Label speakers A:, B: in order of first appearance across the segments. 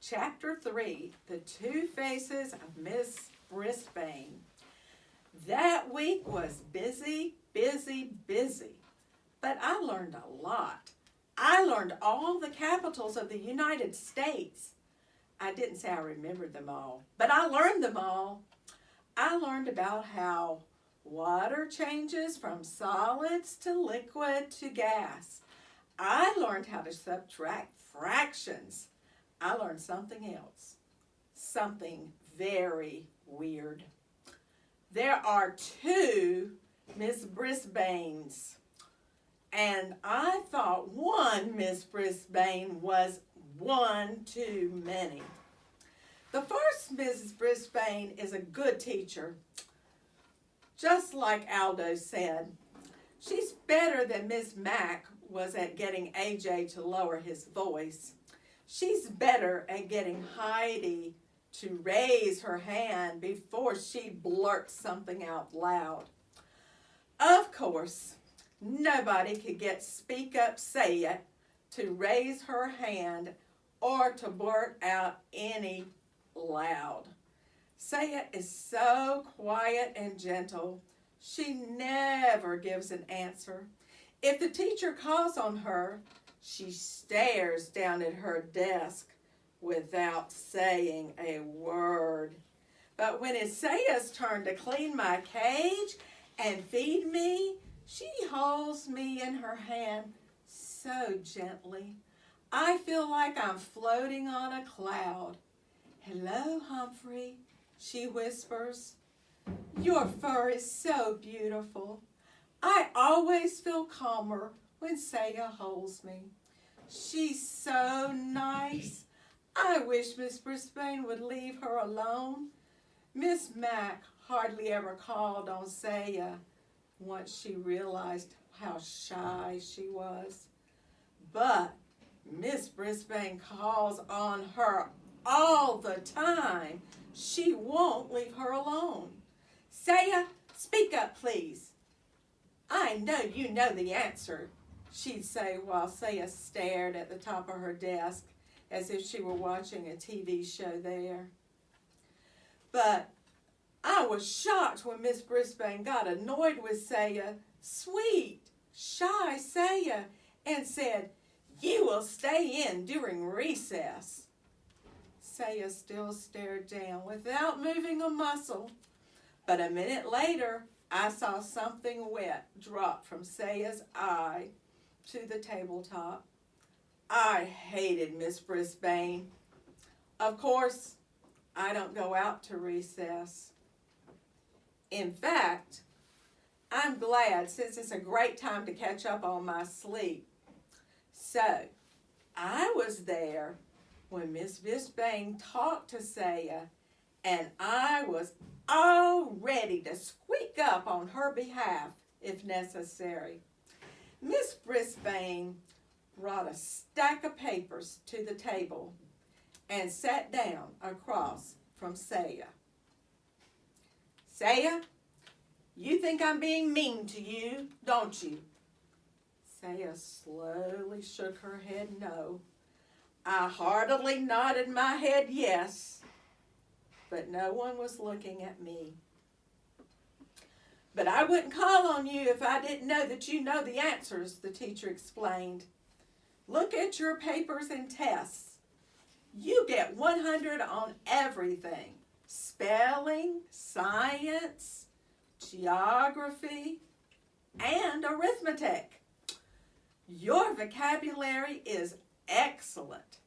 A: Chapter 3, The Two Faces of Miss Brisbane. That week was busy, busy, busy. But I learned a lot. I learned all the capitals of the United States. I didn't say I remembered them all, but I learned them all. I learned about how water changes from solids to liquid to gas. I learned how to subtract fractions. I learned something else, something very weird. There are two Miss Brisbanes, and I thought one Miss Brisbane was one too many. The first Mrs. Brisbane is a good teacher, just like Aldo said. She's better than Miss Mack was at getting AJ to lower his voice. She's better at getting Heidi to raise her hand before she blurts something out loud. Of course, nobody could get Speak Up Say It to raise her hand or to blurt out any loud. Say It is so quiet and gentle. She never gives an answer. If the teacher calls on her, she stares down at her desk without saying a word. But when it's Saya's turn to clean my cage and feed me, she holds me in her hand so gently. I feel like I'm floating on a cloud. "Hello, Humphrey," she whispers. "Your fur is so beautiful." I always feel calmer when Saya holds me. She's so nice. I wish Miss Brisbane would leave her alone. Miss Mack hardly ever called on Saya once she realized how shy she was. But Miss Brisbane calls on her all the time. She won't leave her alone. "Saya, speak up, please." "I know you know the answer," she'd say while Saya stared at the top of her desk as if she were watching a TV show there. But I was shocked when Miss Brisbane got annoyed with Saya, sweet, shy Saya, and said, "You will stay in during recess." Saya still stared down without moving a muscle. But a minute later, I saw something wet drop from Saya's eye to the tabletop. I hated Miss Brisbane. Of course, I don't go out to recess. In fact, I'm glad since it's a great time to catch up on my sleep. So, I was there when Miss Brisbane talked to Saya, and I was all ready to squeak up on her behalf if necessary. Miss Brisbane brought a stack of papers to the table and sat down across from Saya. "Saya, you think I'm being mean to you, don't you?" Saya slowly shook her head no. I heartily nodded my head yes, but no one was looking at me. "But I wouldn't call on you if I didn't know that you know the answers," the teacher explained. "Look at your papers and tests. You get 100 on everything. Spelling, science, geography, and arithmetic. Your vocabulary is excellent.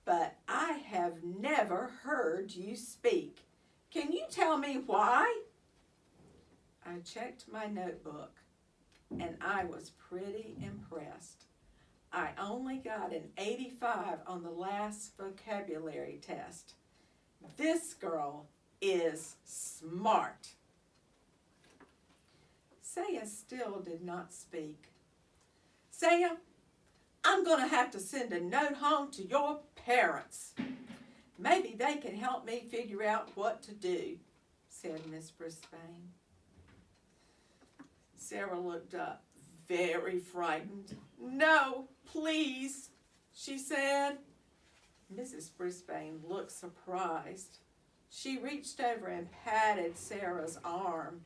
A: But I have never heard you speak. Can you tell me why?" I checked my notebook, and I was pretty impressed. I only got an 85 on the last vocabulary test. This girl is smart. Saya still did not speak. "Saya, I'm going to have to send a note home to your parents. Maybe they can help me figure out what to do," said Miss Brisbane. Sarah looked up, very frightened. "No, please," she said. Mrs. Brisbane looked surprised. She reached over and patted Sarah's arm.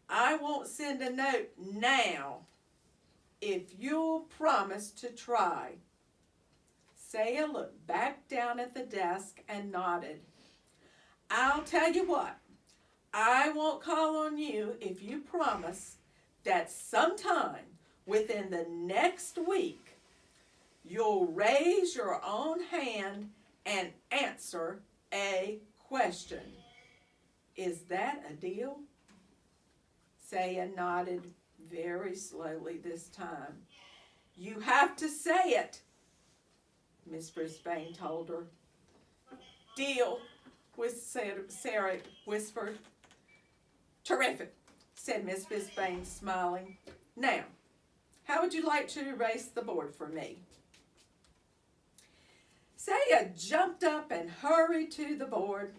A: I won't send a note now if you'll promise to try. Saya looked back down at the desk and nodded. I'll tell you what, I won't call on you if you promise that sometime within the next week you'll raise your own hand and answer a question. Is that a deal? Saya nodded very slowly this time. You have to say it, Miss Brisbane told her. Deal, Sarah whispered. Terrific, said Miss Brisbane, smiling. Now, how would you like to erase the board for me? Saya jumped up and hurried to the board.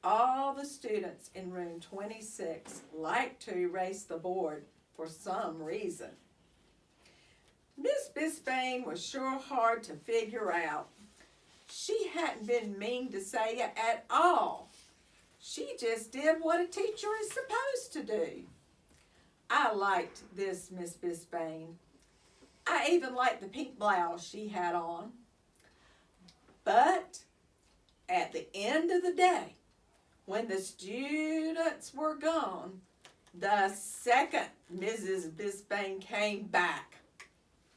A: All the students in room 26 liked to erase the board for some reason. Miss Brisbane was sure hard to figure out. She hadn't been mean to Saya at all. She just did what a teacher is supposed to do. I liked this Miss Brisbane. I even liked the pink blouse she had on. But at the end of the day, when the students were gone, the second Mrs. Brisbane came back,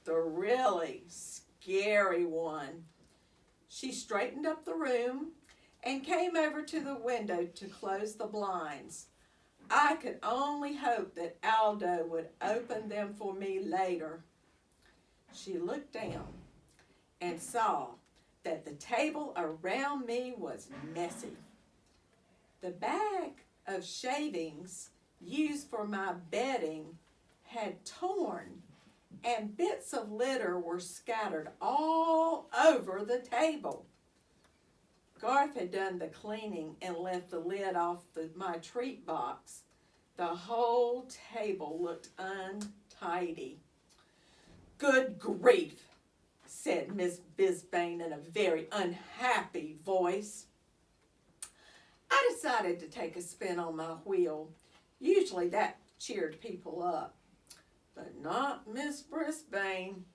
A: the really scary one. She straightened up the room and came over to the window to close the blinds. I could only hope that Aldo would open them for me later. She looked down and saw that the table around me was messy. The bag of shavings used for my bedding had torn, and bits of litter were scattered all over the table. Garth had done the cleaning and left the lid off my treat box. The whole table looked untidy. Good grief, said Miss Brisbane in a very unhappy voice. I decided to take a spin on my wheel. Usually that cheered people up, but not Miss Brisbane.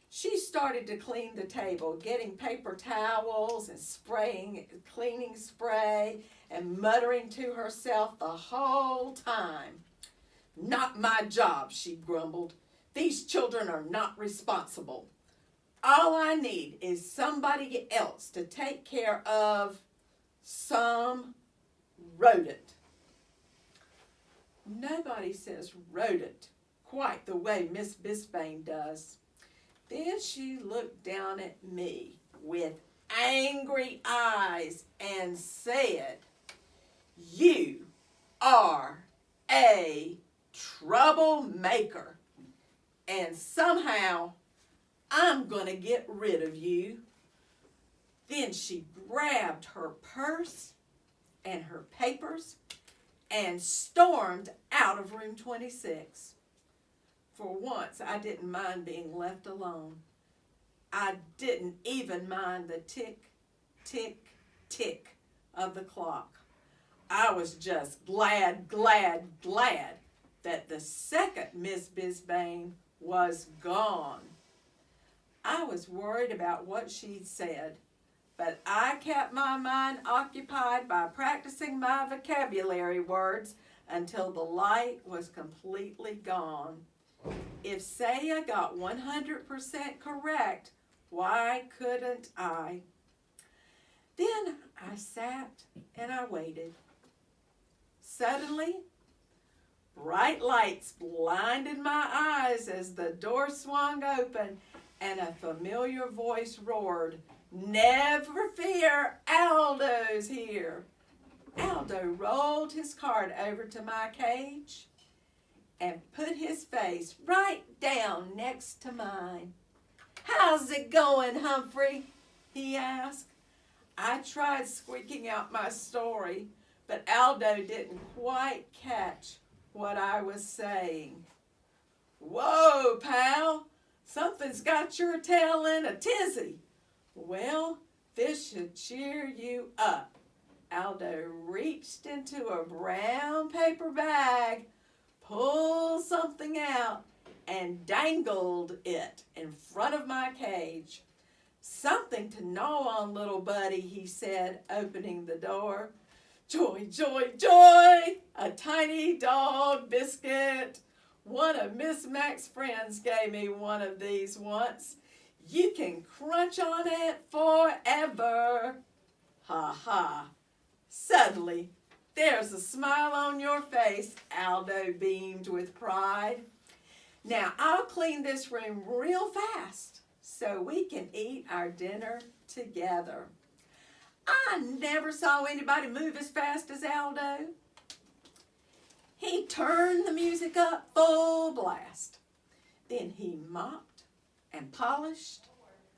A: She started to clean the table, getting paper towels and spraying cleaning spray and muttering to herself the whole time. Not my job, she grumbled. These children are not responsible. All I need is somebody else to take care of some rodent. Nobody says rodent quite the way Miss Brisbane does. Then she looked down at me with angry eyes and said, You are a troublemaker, and somehow I'm going to get rid of you. Then she grabbed her purse and her papers and stormed out of room 26. For once, I didn't mind being left alone. I didn't even mind the tick, tick, tick of the clock. I was just glad that the second Miss Brisbane was gone. I was worried about what she'd said, but I kept my mind occupied by practicing my vocabulary words until the light was completely gone. If Saya got 100% correct, why couldn't I? Then I sat and I waited. Suddenly, bright lights blinded my eyes as the door swung open and a familiar voice roared, Never fear, Aldo's here. Aldo rolled his cart over to my cage and put his face right down next to mine. How's it going, Humphrey? He asked. I tried squeaking out my story, but Aldo didn't quite catch what I was saying. Whoa, pal, something's got your tail in a tizzy. Well, this should cheer you up. Aldo reached into a brown paper bag, pulled something out, and dangled it in front of my cage. Something to gnaw on, little buddy, he said, opening the door. Joy, joy, joy! A tiny dog biscuit. One of Miss Mac's friends gave me one of these once. You can crunch on it forever. Ha ha. Suddenly, there's a smile on your face, Aldo beamed with pride. Now, I'll clean this room real fast so we can eat our dinner together. I never saw anybody move as fast as Aldo. He turned the music up full blast. Then he mopped and polished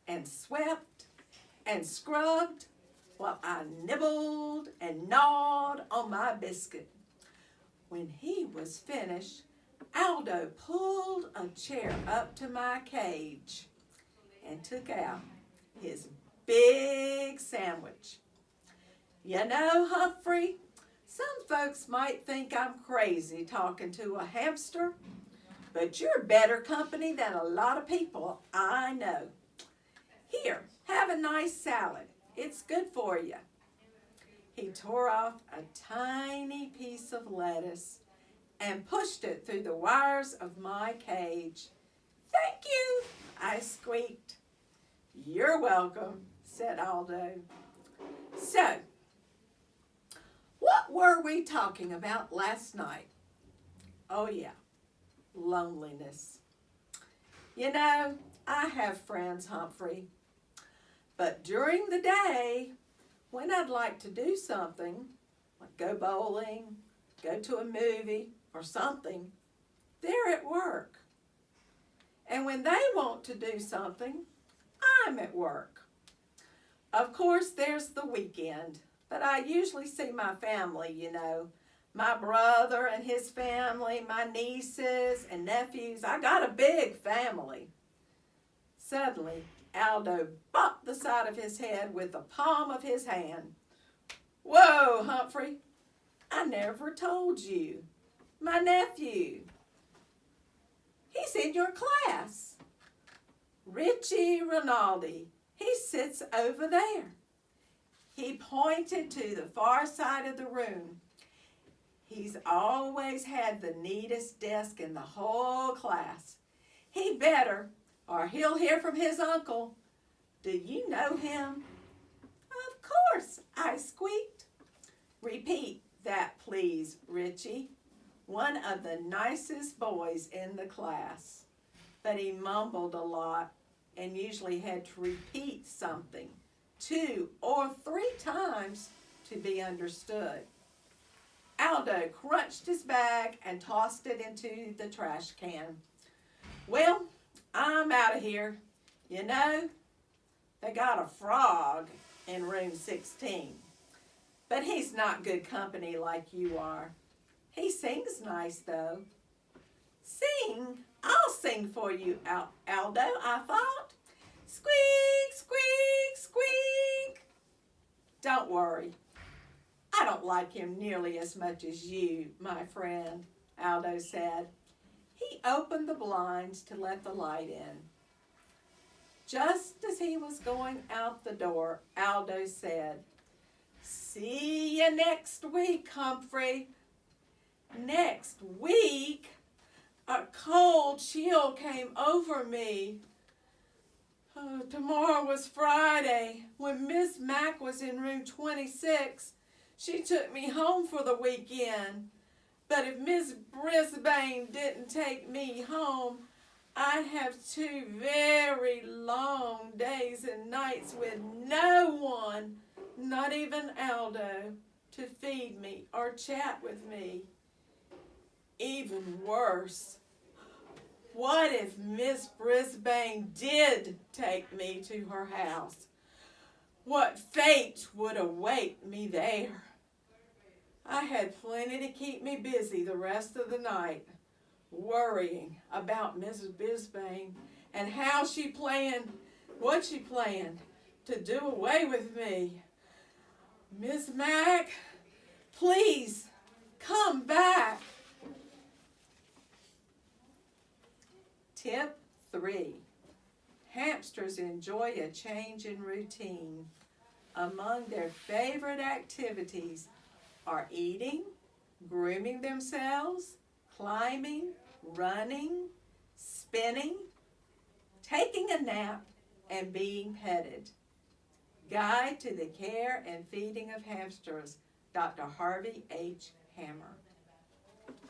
A: and swept and scrubbed while I nibbled and gnawed on my biscuit. When he was finished, Aldo pulled a chair up to my cage and took out his big sandwich. You know, Humphrey, some folks might think I'm crazy talking to a hamster, but you're better company than a lot of people I know. Here, have a nice salad. It's good for you. He tore off a tiny piece of lettuce and pushed it through the wires of my cage. Thank you, I squeaked. You're welcome, said Aldo. So, what were we talking about last night? Oh yeah, loneliness. You know, I have friends, Humphrey. But during the day, when I'd like to do something, like go bowling, go to a movie or something, they're at work. And when they want to do something, I'm at work. Of course, there's the weekend, but I usually see my family, you know, my brother and his family, my nieces and nephews. I got a big family. Suddenly, Aldo bopped the side of his head with the palm of his hand. Whoa, Humphrey, I never told you. My nephew. He's in your class. Richie Rinaldi. He sits over there. He pointed to the far side of the room. He's always had the neatest desk in the whole class. He better, or he'll hear from his uncle. Do you know him? Of course, I squeaked. Repeat that, please, Richie. One of the nicest boys in the class. But he mumbled a lot and usually had to repeat something 2 or 3 times to be understood. Aldo crunched his bag and tossed it into the trash can. Well, I'm out of here. You know, they got a frog in room 16. But he's not good company like you are. He sings nice, though. Sing? I'll sing for you, Aldo, I thought. Squeak, squeak, squeak. Don't worry. I don't like him nearly as much as you, my friend, Aldo said. He opened the blinds to let the light in. Just as he was going out the door, Aldo said, See you next week, Humphrey. Next week? A cold chill came over me. Tomorrow was Friday. When Miss Mac was in room 26, she took me home for the weekend. But if Miss Brisbane didn't take me home, I'd have 2 very long days and nights with no one, not even Aldo, to feed me or chat with me. Even worse, what if Miss Brisbane did take me to her house? What fate would await me there? I had plenty to keep me busy the rest of the night, worrying about Mrs. Brisbane and how she planned, what she planned to do away with me. Miss Mac, please come back. Tip 3. Hamsters enjoy a change in routine. Among their favorite activities are eating, grooming themselves, climbing, running, spinning, taking a nap, and being petted. Guide to the Care and Feeding of Hamsters, Dr. Harvey H. Hammer.